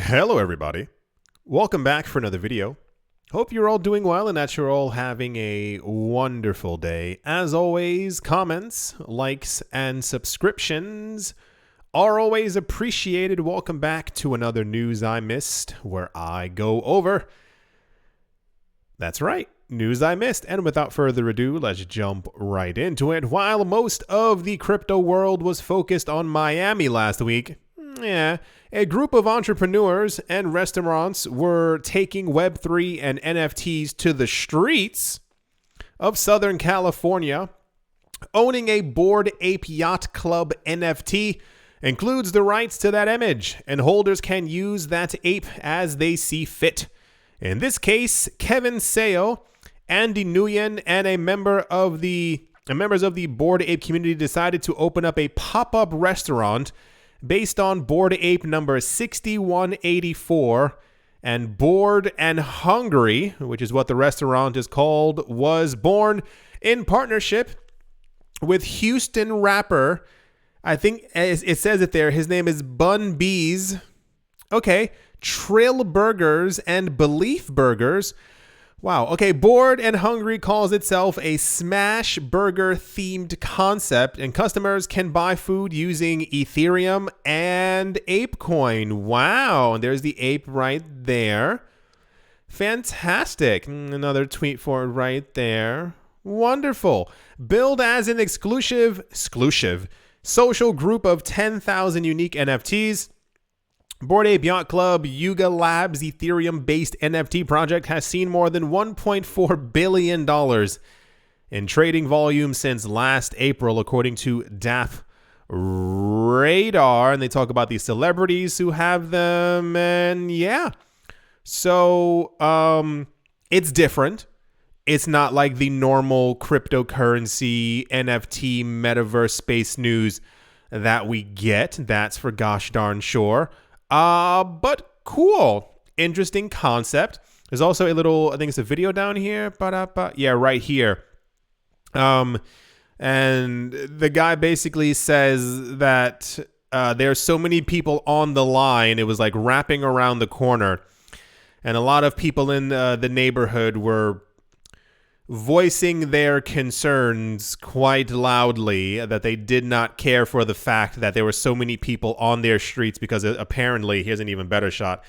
Hello everybody, welcome back for another video. Hope you're all doing well and that you're all having a wonderful day. As always, comments, likes, and subscriptions are always appreciated. Welcome back to another News I Missed, where I go over, that's right, News I Missed. And without further ado, let's jump right into it. While most of the crypto world was focused on Miami last week, a group of entrepreneurs and restaurants were taking Web3 and NFTs to the streets of Southern California. Owning a Bored Ape Yacht Club NFT includes the rights to that image, and holders can use that ape as they see fit. In this case, Kevin Seo, Andy Nguyen, and members of the Bored Ape community decided to open up a pop-up restaurant based on Bored Ape number 6184, and Bored and Hungry, which is what the restaurant is called, was born in partnership with Houston rapper, I think it says it there, his name is Bun B's, Trill Burgers and Belief Burgers. Wow, okay, Bored and Hungry calls itself a smash burger themed concept, and customers can buy food using Ethereum and ApeCoin. Wow, and there's the ape right there. Fantastic. Another tweet for it right there. Wonderful. Billed as an exclusive social group of 10,000 unique NFTs, Bored Ape Yacht Club Yuga Labs Ethereum-based NFT project has seen more than $1.4 billion in trading volume since last April, according to DAP Radar. And they talk about the celebrities who have them, and so it's different. It's not like the normal cryptocurrency, NFT, metaverse space news that we get. That's for gosh darn sure. But cool. Interesting concept. There's also a little, I think it's a video down here. Yeah, right here. And the guy basically says that there's so many people on the line. It was like wrapping around the corner. And a lot of people in the neighborhood were voicing their concerns quite loudly that they did not care for the fact that there were so many people on their streets, because apparently, here's an even better shot.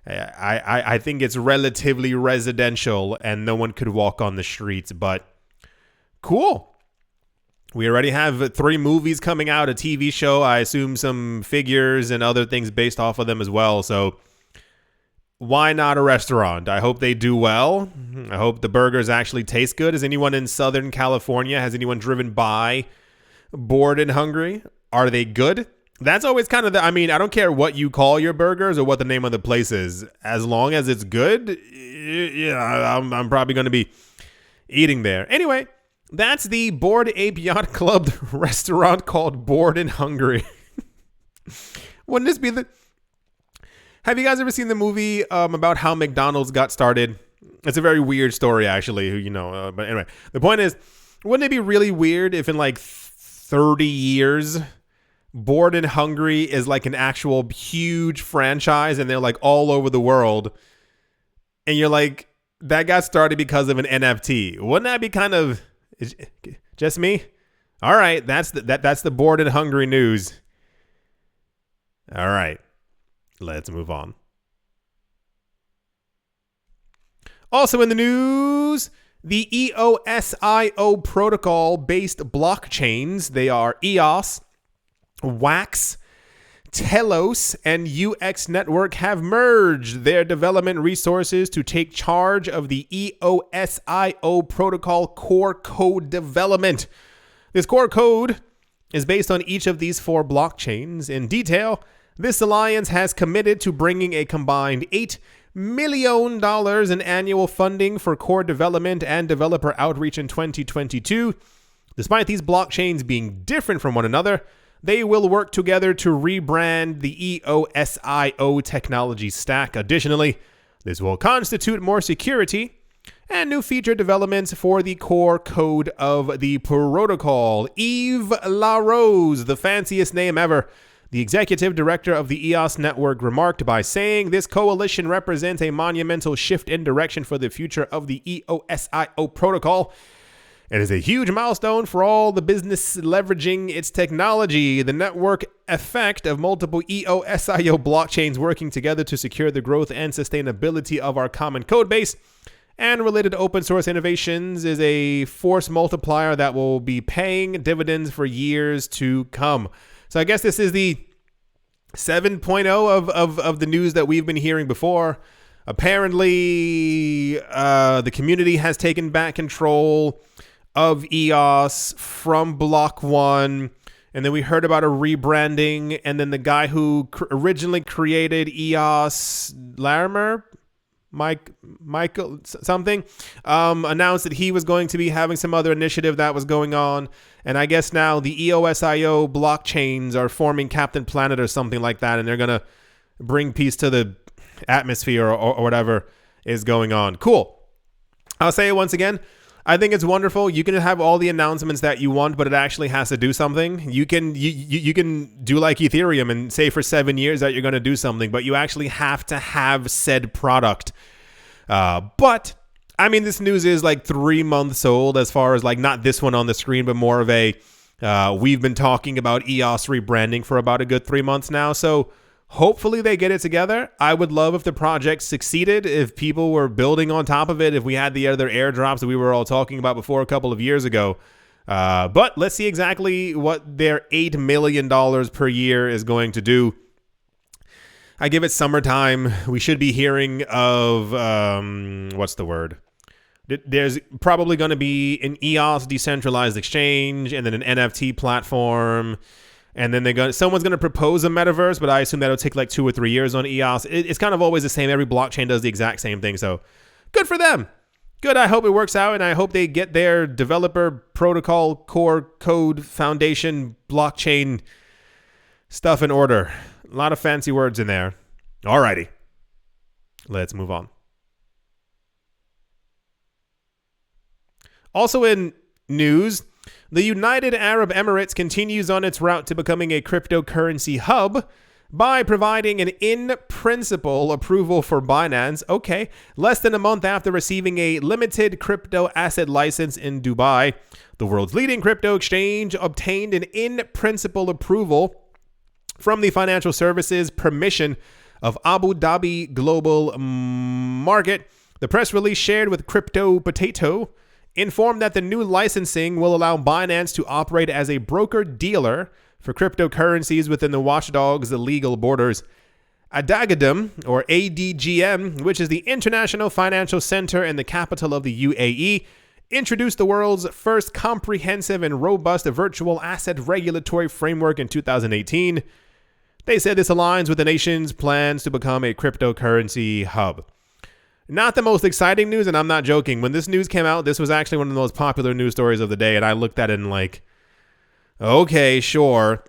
I think it's relatively residential and no one could walk on the streets, but cool. We already have 3 movies coming out, a TV show, I assume some figures and other things based off of them as well. So why not a restaurant? I hope they do well. I hope the burgers actually taste good. Is anyone in Southern California? Has anyone driven by Bored and Hungry? Are they good? That's always kind of I don't care what you call your burgers or what the name of the place is. As long as it's good, I'm probably going to be eating there. Anyway, that's the Bored Ape Yacht Club restaurant called Bored and Hungry. Wouldn't this be the... Have you guys ever seen the movie about how McDonald's got started? It's a very weird story, actually, but anyway, the point is, wouldn't it be really weird if in like 30 years, Bored and Hungry is like an actual huge franchise and they're like all over the world, and you're like, that got started because of an NFT. Wouldn't that be kind of just me? All right, that's the Bored and Hungry news. All right. Let's move on. Also in the news, the EOSIO protocol-based blockchains, they are EOS, Wax, Telos, and UX Network, have merged their development resources to take charge of the EOSIO protocol core code development. This core code is based on each of these 4 blockchains. In detail, this alliance has committed to bringing a combined $8 million in annual funding for core development and developer outreach in 2022. Despite these blockchains being different from one another, they will work together to rebrand the EOSIO technology stack. Additionally, this will constitute more security and new feature developments for the core code of the protocol. Yves LaRose, the fanciest name ever, The executive director of the EOS network remarked by saying, "This coalition represents a monumental shift in direction for the future of the EOSIO protocol. It is a huge milestone for all the business leveraging its technology. The network effect of multiple EOSIO blockchains working together to secure the growth and sustainability of our common code base and related open source innovations is a force multiplier that will be paying dividends for years to come." So I guess this is the 7.0 of the news that we've been hearing before. Apparently, the community has taken back control of EOS from Block 1. And then we heard about a rebranding. And then the guy who originally created EOS, Larimer, Michael something, announced that he was going to be having some other initiative that was going on. And I guess now the EOSIO blockchains are forming Captain Planet or something like that. And they're going to bring peace to the atmosphere or whatever is going on. Cool. I'll say it once again. I think it's wonderful. You can have all the announcements that you want, but it actually has to do something. You can do like Ethereum and say for 7 years that you're going to do something, but you actually have to have said product. But I mean, this news is like 3 months old as far as like not this one on the screen, but more of a we've been talking about EOS rebranding for about a good 3 months now. So hopefully they get it together. I would love if the project succeeded, if people were building on top of it, if we had the other airdrops that we were all talking about before a couple of years ago. But let's see exactly what their $8 million per year is going to do. I give it summertime. We should be hearing of, what's the word? There's probably going to be an EOS decentralized exchange and then an NFT platform. And then someone's going to propose a metaverse, but I assume that'll take like 2 or 3 years on EOS. It's kind of always the same. Every blockchain does the exact same thing. So good for them. Good. I hope it works out. And I hope they get their developer protocol, core code, foundation, blockchain stuff in order. A lot of fancy words in there. Alrighty. Let's move on. Also in news, the United Arab Emirates continues on its route to becoming a cryptocurrency hub by providing an in-principle approval for Binance, less than a month after receiving a limited crypto asset license in Dubai. The world's leading crypto exchange obtained an in-principle approval from the Financial Services Permission of Abu Dhabi Global Market. The press release shared with Crypto Potato informed that the new licensing will allow Binance to operate as a broker-dealer for cryptocurrencies within the watchdog's legal borders. Adagadam, or ADGM, which is the International Financial Center and the capital of the UAE, introduced the world's first comprehensive and robust virtual asset regulatory framework in 2018. They said this aligns with the nation's plans to become a cryptocurrency hub. Not the most exciting news, and I'm not joking. When this news came out, this was actually one of the most popular news stories of the day, and I looked at it and like, okay, sure.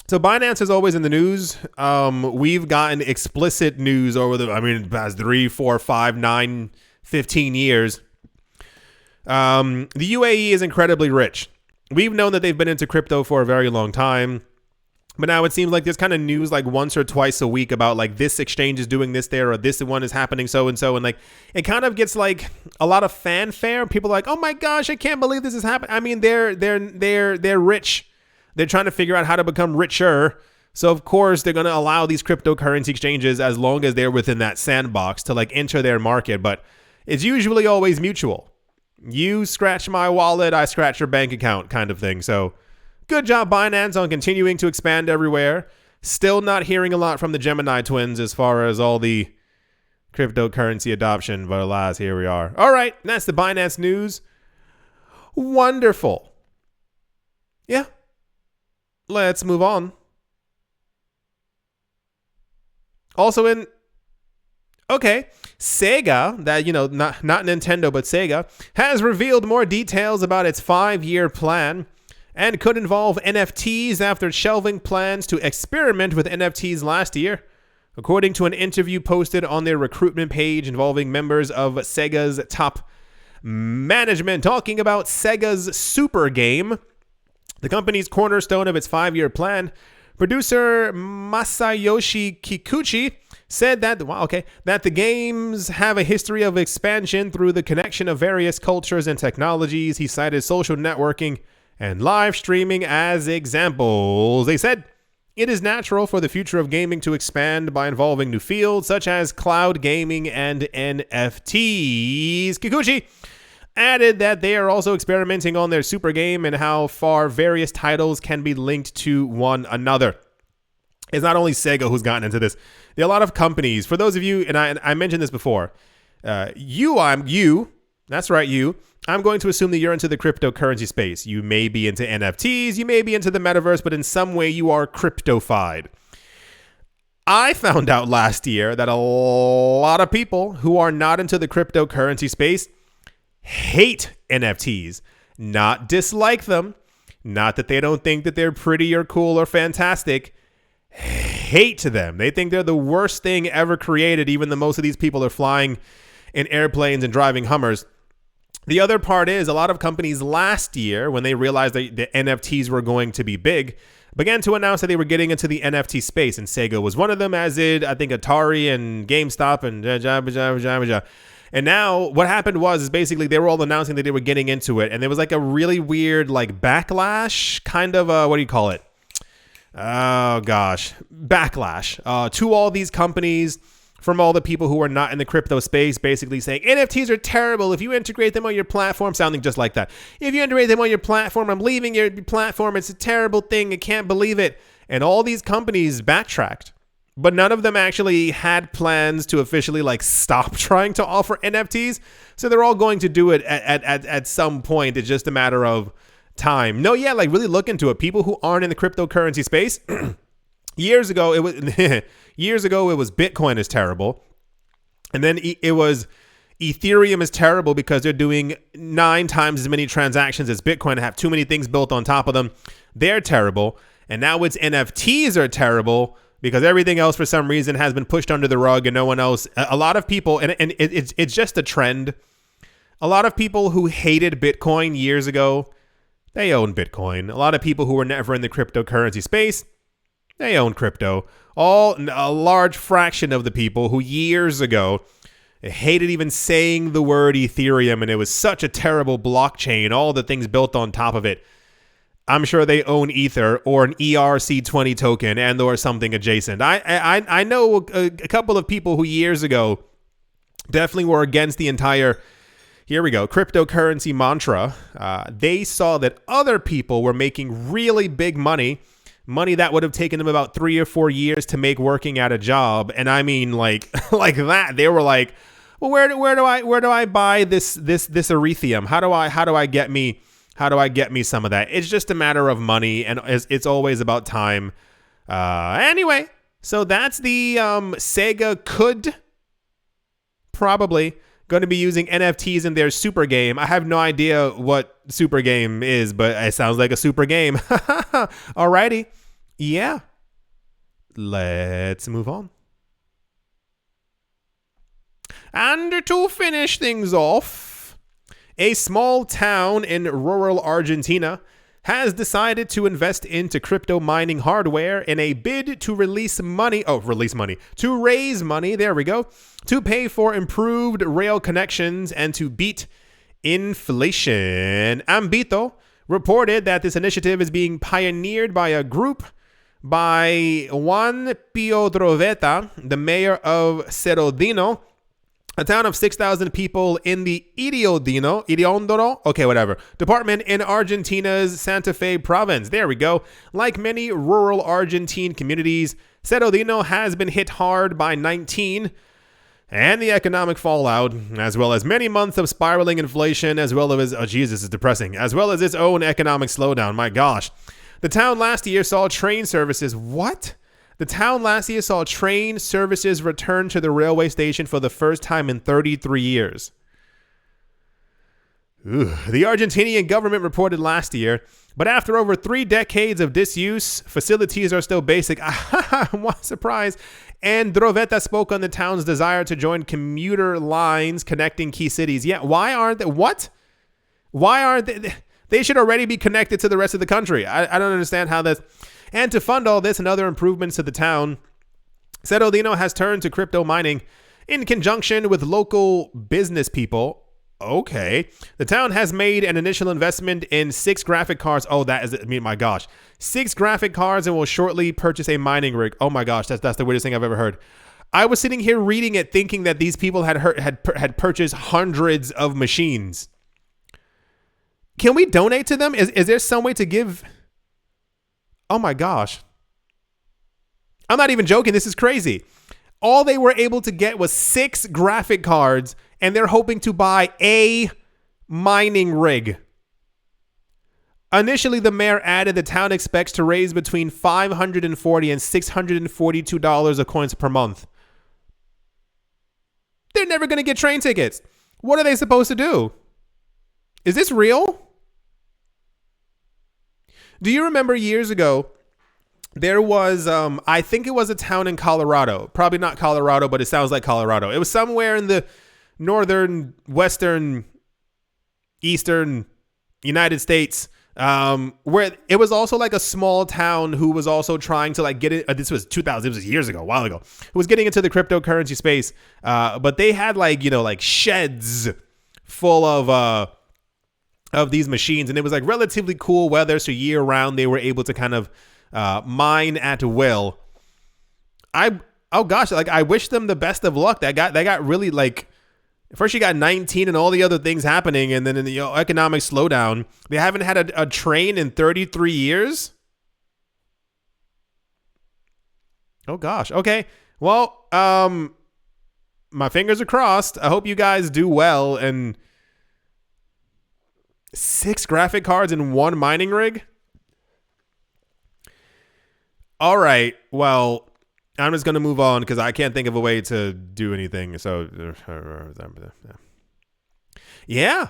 So Binance is always in the news. We've gotten explicit news over the past 3, 4, 5, 9, 15 years. The UAE is incredibly rich. We've known that they've been into crypto for a very long time. But now it seems like there's kind of news like once or twice a week about like this exchange is doing this there or this one is happening so and so. And like it kind of gets like a lot of fanfare. People are like, oh my gosh, I can't believe this is happening. I mean, they're rich. They're trying to figure out how to become richer. So of course they're going to allow these cryptocurrency exchanges as long as they're within that sandbox to like enter their market. But it's usually always mutual. You scratch my wallet, I scratch your bank account kind of thing. So good job, Binance, on continuing to expand everywhere. Still not hearing a lot from the Gemini twins as far as all the cryptocurrency adoption, but alas, here we are. All right, that's the Binance news. Wonderful. Yeah. Let's move on. Also Sega, that, not Nintendo, but Sega, has revealed more details about its 5-year plan and could involve NFTs after shelving plans to experiment with NFTs last year, according to an interview posted on their recruitment page involving members of Sega's top management. Talking about Sega's Super Game, the company's cornerstone of its 5-year plan, Producer Masayoshi Kikuchi said that, that the games have a history of expansion through the connection of various cultures and technologies. He cited social networking and live streaming as examples. They said, it is natural for the future of gaming to expand by involving new fields such as cloud gaming and NFTs. Kikuchi added that they are also experimenting on their super game and how far various titles can be linked to one another. It's not only Sega who's gotten into this. There are a lot of companies. For those of you, and I mentioned this before, that's right, you. I'm going to assume that you're into the cryptocurrency space. You may be into NFTs, you may be into the metaverse, but in some way you are cryptofied. I found out last year that a lot of people who are not into the cryptocurrency space hate NFTs, not dislike them, not that they don't think that they're pretty or cool or fantastic, hate them. They think they're the worst thing ever created, even though most of these people are flying in airplanes and driving Hummers. The other part is a lot of companies last year, when they realized that the NFTs were going to be big, began to announce that they were getting into the NFT space, and Sega was one of them, as did, I think, Atari and GameStop and And now what happened is basically they were all announcing that they were getting into it, and there was like a really weird like backlash, kind of what do you call it? Oh gosh, backlash to all these companies from all the people who are not in the crypto space, basically saying NFTs are terrible. If you integrate them on your platform, sounding just like that. If you integrate them on your platform, I'm leaving your platform. It's a terrible thing. I can't believe it. And all these companies backtracked, but none of them actually had plans to officially like stop trying to offer NFTs. So they're all going to do it at some point. It's just a matter of time. No, yeah, like really look into it. People who aren't in the cryptocurrency space, years ago it was Bitcoin is terrible, and then it was Ethereum is terrible because they're doing 9 times as many transactions as Bitcoin and have too many things built on top of them. They're terrible. And now it's NFTs are terrible because everything else for some reason has been pushed under the rug and no one else. A lot of people, and it's just a trend. A lot of people who hated Bitcoin years ago, they own Bitcoin. A lot of people who were never in the cryptocurrency space, they own crypto. A large fraction of the people who years ago hated even saying the word Ethereum, and it was such a terrible blockchain, all the things built on top of it. I'm sure they own Ether or an ERC20 token and or something adjacent. I know a couple of people who years ago definitely were against the entire, here we go, cryptocurrency mantra. They saw that other people were making really big money that would have taken them about 3 or 4 years to make working at a job. And I mean like that. They were like, well, where do I buy this Ethereum? How do I get me some of that? It's just a matter of money, and it's always about time. Anyway, so that's the Sega could probably going to be using NFTs in their super game. I have no idea what super game is, but it sounds like a super game. Alrighty. Yeah. Let's move on. And to finish things off, a small town in rural Argentina has decided to invest into crypto mining hardware in a bid to raise money, there we go, to pay for improved rail connections and to beat inflation. Ambito reported that this initiative is being pioneered by a group by Juan Piodroveta, the mayor of Cerrodino, a town of 6,000 people in the Iriondoro, department in Argentina's Santa Fe province. There we go. Like many rural Argentine communities, Cerrodino has been hit hard by 19 and the economic fallout, as well as many months of spiraling inflation, as well as, this is depressing, as well as its own economic slowdown. My gosh. The town last year saw train services. What? The town last year saw train services return to the railway station for the first time in 33 years. The Argentinian government reported last year, but after over 3 decades of disuse, facilities are still basic. What surprise. And Droveta spoke on the town's desire to join commuter lines connecting key cities. Yeah, why aren't they? What? Why aren't they? They should already be connected to the rest of the country. I don't understand how this. And to fund all this and other improvements to the town, Cerrodino has turned to crypto mining in conjunction with local business people. Okay. The town has made an initial investment in 6 graphic cards. Oh, that is, I mean, my gosh. 6 graphic cards and will shortly purchase a mining rig. Oh my gosh, that's the weirdest thing I've ever heard. I was sitting here reading it thinking that these people had purchased hundreds of machines. Can we donate to them? Is there some way to give? Oh my gosh. I'm not even joking. This is crazy. All they were able to get was 6 graphic cards, and they're hoping to buy a mining rig. Initially, the mayor added the town expects to raise between $540 and $642 of coins per month. They're never going to get train tickets. What are they supposed to do? Is this real? Do you remember years ago, there was, I think it was a town in Colorado. Probably not Colorado, but it sounds like Colorado. It was somewhere in the northern, western, eastern United States, where it was also like a small town who was also trying to like get it. This was 2000. It was years ago, a while ago. It was getting into the cryptocurrency space, but they had like, you know, like sheds full of these machines, and it was like relatively cool weather, so year round they were able to kind of mine at will. Oh gosh, like I wish them the best of luck. They got really like, first you got 19 and all the other things happening, and then in the economic slowdown, they haven't had a train in 33 years. Oh gosh. Okay. Well, my fingers are crossed. I hope you guys do well. And 6 graphic cards in 1 mining rig. All right. Well, I'm just going to move on because I can't think of a way to do anything. So, yeah.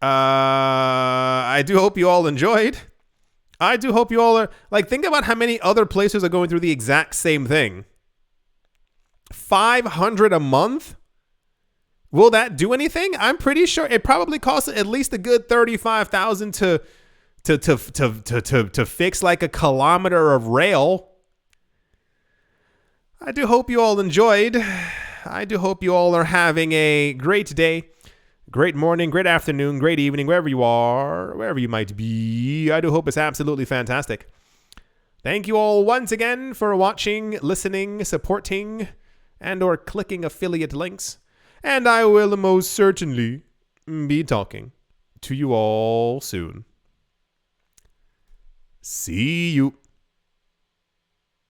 I do hope you all enjoyed. I do hope you all are, like, think about how many other places are going through the exact same thing. 500 a month? Will that do anything? I'm pretty sure it probably costs at least a good $35,000 to fix like a kilometer of rail. I do hope you all enjoyed. I do hope you all are having a great day, great morning, great afternoon, great evening, wherever you are, wherever you might be. I do hope it's absolutely fantastic. Thank you all once again for watching, listening, supporting, and or clicking affiliate links. And I will most certainly be talking to you all soon. See you.